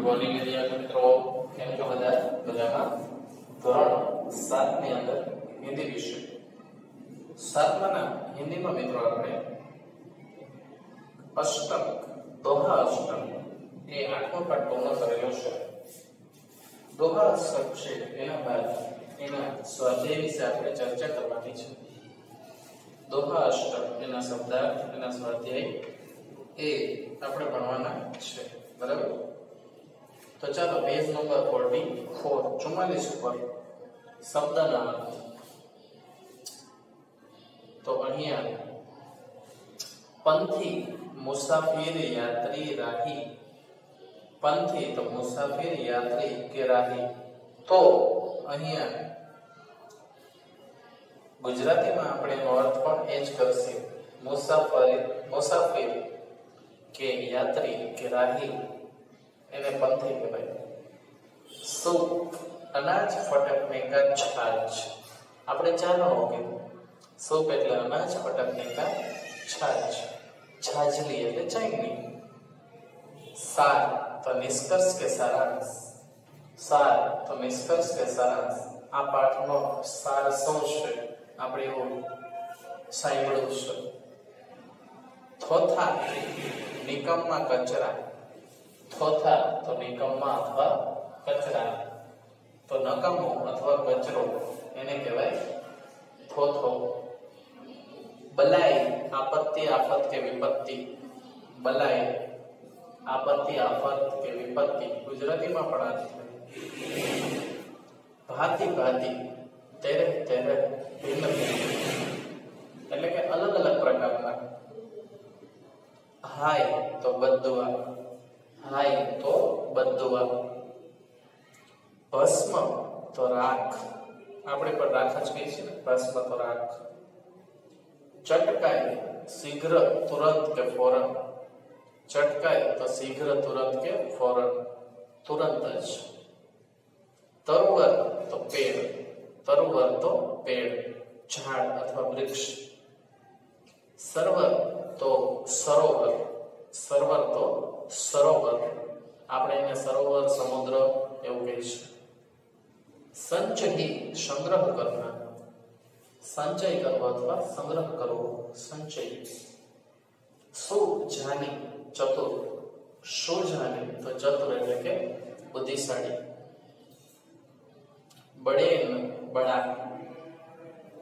Morning વિદ્યાર્થી મિત્રો, કેમ છો બધા? મજામાં? ધોરણ 7 ની અંદર હિન્દી વિષય 7માના હિન્દીમાં મિત્રો આપણે અષ્ટક, દોહા અષ્ટક એ 8મો પાઠ પૂર્ણ કરેલો છે. દોહા અષ્ટક છે એના બાદ એના સ્વાધ્યાય વિશે આપણે ચર્ચા કરવાની છે. દોહા અષ્ટક એના શબ્દાર્થ, એના સ્વાધ્યાય એ આપણે ભણવાના છે. બરાબર? તો ચાલો પેજ નંબર 44 ઉપર શબ્દના અર્થ. તો અહીંયા પંથી, મુસાફિર, યાત્રી, રાહી. પંથી તો મુસાફિર, યાત્રી કે રાહી. તો અહીંયા ગુજરાતીમાં આપણે એનો અર્થ પણ એ જ કરશે. મુસાફિર કે યાત્રી કે રાહી એને પંથી કહેવાય. सूप, अनाज फटकने का छाछ. આપણે જાણો કે सूप એટલે અનાજ फटकने का छाछ. छाछली એટલે ચાયની. सार તો નિષ્કર્ષ કે સારાંશ. सार તો નિષ્કર્ષ કે સારાંશ. આ પાઠનો સાર શું છે આપણે એવું સાંભળ્યું છે. થોથા, નિકમ્મા, કચરા. થોથા તો નિકમ્મા અથવા કચરા. તો નકામો અથવા કચરો એને કહેવાય થોથો. બલાઈ, આપત્તિ, આફત કે વિપત્તિ. બલાઈ, આપત્તિ, આફત કે વિપત્તિ. ગુજરાતીમાં પણ આ છે. ભાતિ ભાતિ, તેરે તેરે, ભિન્ન એટલે કે અલગ અલગ પ્રકારના. હાય તો બદ્દુઆ. હાય તો બદ્દુઆ. ભસ્મ તો રાખ. આપણે પણ રાખ જ કહીએ છીએ ને. ભસ્મ તો રાખ. ચટકાય, શીઘ્ર, તુરંત કે ફોરન. ચટકાય તો શીઘ્ર, તુરંત કે ફોરન, તુરંત જ. તરુવર તો પેડ. તરુવર તો પેડ, ઝાડ અથવા વૃક્ષ. સર્વર તો સરોવર. સર્વર તો સરોવર. આપણે એને સરોવર, સમુદ્ર એવું કહીશું. સંચય, સંગ્રહ કરना. સંચય કરવો અથવા સંગ્રહ કરવો, સંચય. સુજાની, ચતુર. સુજાની તો ચતુર એટલે કે બુદ્ધિશાળી. બડેન, બડા.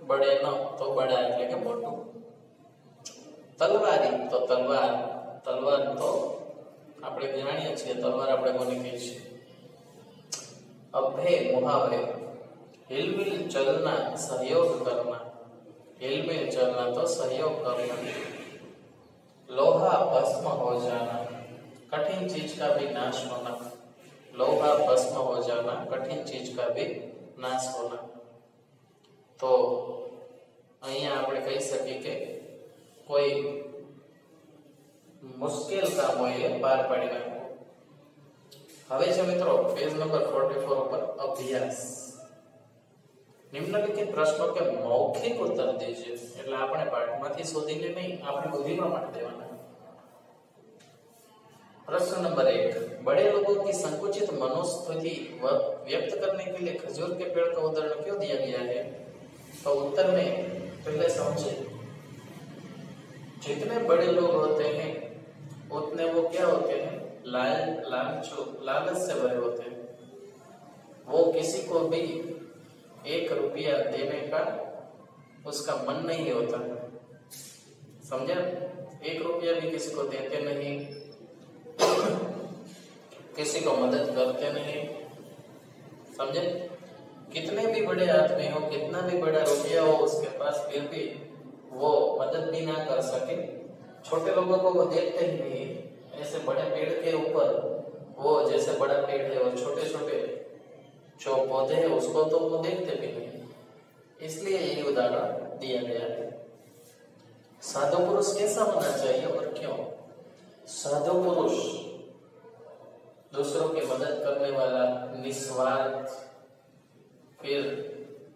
બડેન તો બડા એટલે કે મોટું. તલવારી તો તલવાર. તલવાર તો આપણે જાણીએ છીએ તલવાર આપણે કોને કહીએ છીએ. अभ्य, मुहावरे. हिलमिल चलना, सहयोग करना. हिलमिल चलना तो सहयोग करना. लोहा भस्म हो जाना, कठिन चीज का भी नाश होना. लोहा भस्म हो जाना, कठिन चीज का भी नाश होना. तो અહીંયા આપણે કહી શકીએ કે કોઈ મુશ્કેલ કામ હોય એ પાર પાડી નાખવું. હવે છે મિત્રો પેજ નંબર 44 ઉપર અભ્યાસ. નિમ્નલિખિત પ્રશ્નો કે મૌખિક ઉત્તર દીजिए. એટલે આપણે પાઠમાંથી શોધીને નહીં, આપણે બુદ્ધિમાં માટે દેવાના. प्रश्न नंबर 1. बड़े लोगों की संकुचित मनोस्थिति व्यक्त करने के लिए खजूर के पेड़ का उदाहरण क्यों दिया गया है? तो उत्तर में पहले समझे. जितने बड़े लोग होते हैं उतने वो क्या होते हैं? लालच से भरे होते हैं. वो किसी को भी 1 रुपया देने का उसका मन नहीं होता. समझा? 1 रुपया भी किसी को देते नहीं, किसी को मदद करते नहीं. समझे? कितने भी बड़े आदमी हो, कितना भी बड़ा रुपया हो उसके पास, फिर भी वो मदद भी ना कर सके. छोटे लोगों को वो देखते ही नहीं. ऐसे बड़े पेड़ के ऊपर वो जैसे बड़ा पेड़ है और छोटे छोटे जो पौधे हैं उसको तो वो देखते भी नहीं. इसलिए ये उदाहरण दिया गया है. साधु पुरुष कैसा होना चाहिए और क्यों? साधु पुरुष दूसरों की मदद करने वाला, निस्वार्थ, फिर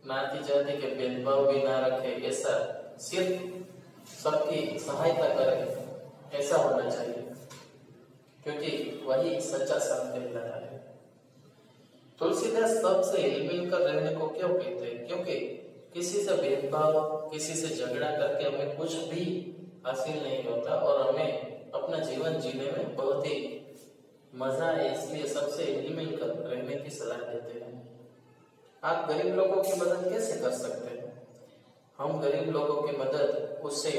नाती जाति के भेदभाव भी ना रखे, ऐसा सिर्फ सबकी सहायता करे, ऐसा होना चाहिए. क्योंकि वही सच्चा संत कहलाता है। तुलसीदास सबसे हिल मिलकर रहने को क्यों कहते हैं? क्योंकि किसी से भेदभाव, किसी से झगड़ा करके हमें कुछ भी हासिल नहीं होता और हमें अपना जीवन जीने में बहुत ही मजा है, इसलिए सबसे हिल मिलकर रहने की सलाह देते हैं। आप गरीब लोगों की मदद कैसे कर सकते हैं? हम गरीब लोगों की मदद उससे,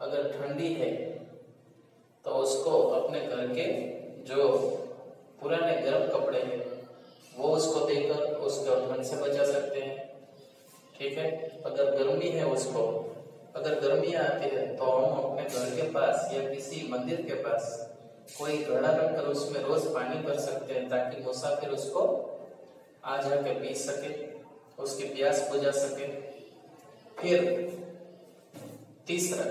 अगर ठंडी है तो उसको अपने घर के जो पुराने गर्म कपड़े हैं वो उसको देकर उसको ठंड से बचा सकते हैं। ठीक है, अगर गर्मी है उसको, अगर गर्मी आती है तो हम अपने घर के पास या किसी मंदिर के पास कोई घड़ा रखकर उसमें रोज पानी भर सकते हैं ताकि मुसाफिर उसको आ जाके पी सके, उसकी प्यास बुझा सके। फिर तीसरा,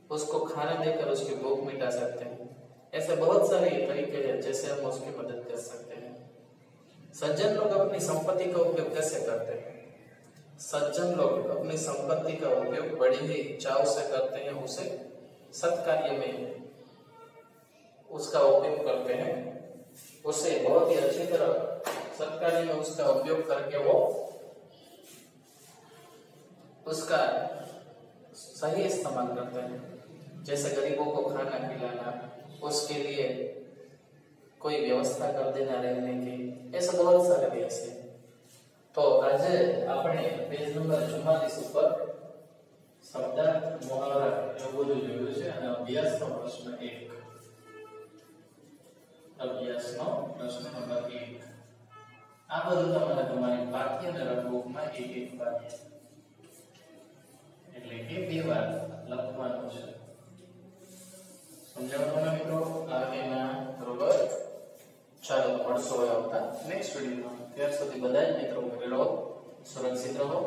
उसको खाना देकर उसकी भूख मिटा सकते हैं। ऐसे बहुत सारे तरीके हैं जैसे हम उसकी मदद कर सकते हैं। सज्जन लोग अपनी संपत्ति का उपयोग कैसे करते हैं? सज्जन लोग अपनी संपत्ति का उपयोग बड़े ही चाव से करते हैं, उसे सत्कार्य में उसका उपयोग करते हैं, उसे बहुत ही अच्छी तरह सत्कार्य में उसका उपयोग करके वो उसका सही इस्तेमाल करते हैं। जैसे गरीबों को खाना खिलाना, उसके लिए कोई व्यवस्था कर देना रहने की, ऐसे बहुत सारे भी ऐसे। तो आज આપણે પેજ નંબર 44 ઉપર શબ્દ મુહાવરા એવું બધું જોયું છે અને અભ્યાસનો પ્રશ્ન 1, અભ્યાસનો પ્રશ્ન નંબર 1 આ બધું તમારી પાઠ્ય અને નોટબુકમાં એક વાર એટલે કે 2 વાર લખવાનું છે। સમજાવવાનો મિત્રો આગળના બરોબર? ચાલો મળશો આવતા નેક્સ્ટ વિડિયોમાં। ત્યાર સુધી બધા જ મિત્રો સુરક્ષિત રહો।